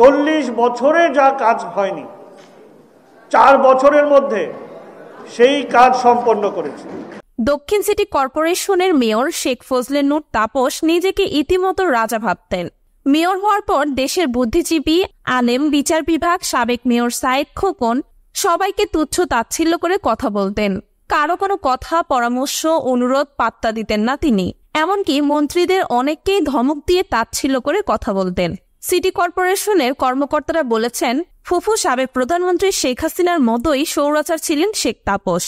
40 বছরে যা কাজ হয়নি 4 বছরের মধ্যে সেই কাজ সম্পন্ন করেছে। দক্ষিণ সিটি কর্পোরেশনের মেয়র শেখ ফজলে নূর তাপস নিজেকে ইতিমধ্যে রাজা ভাবতেন। মেয়র হওয়ার পর দেশের বুদ্ধিজীবী, আলেম, বিচার বিভাগ, সাবেক মেয়র সাইদ খোকন সবাইকে তুচ্ছ তাচ্ছিল্য করে কথা বলতেন। কারো কোনো কথা, পরামর্শ, অনুরোধ পাত্তা দিতেন না তিনি। এমনকি মন্ত্রীদের অনেককেই ধমক দিয়ে তাচ্ছিল্য করে কথা বলতেন। সিটি কর্পোরেশনের কর্মকর্তারা বলেছেন, ফুফু সাবেক প্রধানমন্ত্রী শেখ হাসিনার মতোই স্বৈরাচার ছিলেন শেখ তাপস।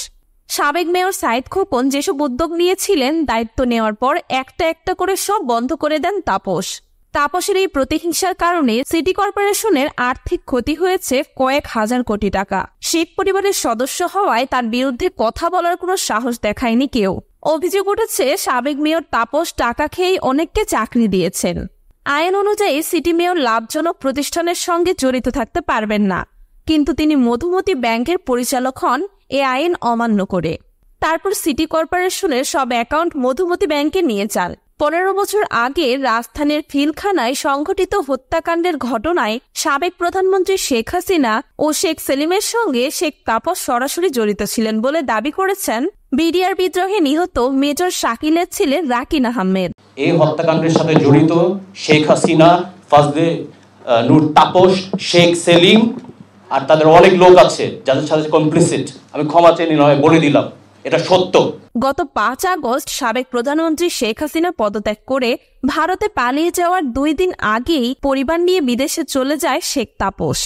সাবেক মেয়র সাইদ খোকন যেসব উদ্যোগ নিয়েছিলেন, দায়িত্ব নেওয়ার পর একটা একটা করে সব বন্ধ করে দেন তাপস। তাপসের এই প্রতিহিংসার কারণে সিটি কর্পোরেশনের আর্থিক ক্ষতি হয়েছে কয়েক হাজার কোটি টাকা। শেখ পরিবারের সদস্য হওয়ায় তার বিরুদ্ধে কথা বলার কোনো সাহস দেখায়নি কেউ। অভিযোগ উঠেছে, সাবেক মেয়র তাপস টাকা খেয়েই অনেককে চাকরি দিয়েছেন। আইন অনুযায়ী সিটি মেয়র লাভজনক প্রতিষ্ঠানের সঙ্গে জড়িত থাকতে পারবেন না, কিন্তু তিনি মধুমতি ব্যাংকের পরিচালক হন এ আইন অমান্য করে। তারপর সিটি কর্পোরেশনের সব অ্যাকাউন্ট মধুমতি ব্যাংকে নিয়ে যান। 15 বছর আগে রাজধানীর ফিলখানায় সংঘটিত হত্যাকাণ্ডের ঘটনায় সাবেক প্রধানমন্ত্রী শেখ হাসিনা ও শেখ সেলিমের সঙ্গে শেখ তাপস সরাসরি জড়িত ছিলেন বলে দাবি করেছেন বিডিআর বিদ্রোহে নিহত মেজর শাকিলের ছেলে রাকিন আহমেদ। এই হত্যাকাণ্ডের সাথে জড়িত শেখ হাসিনা, ফজলে নূর তাপস, শেখ সেলিম আর তাদের অনেক লোক আছে যাদের সাথে কমপ্লিসিট। আমি ক্ষমা চেয়ে নয় বলে দিলাম, এটা সত্য। গত 5 আগস্ট সাবেক প্রধানমন্ত্রী শেখ হাসিনা পদত্যাগ করে ভারতে পালিয়ে যাওয়ার 2 দিন আগেই পরিবার নিয়ে বিদেশে চলে যায় শেখ তাপস।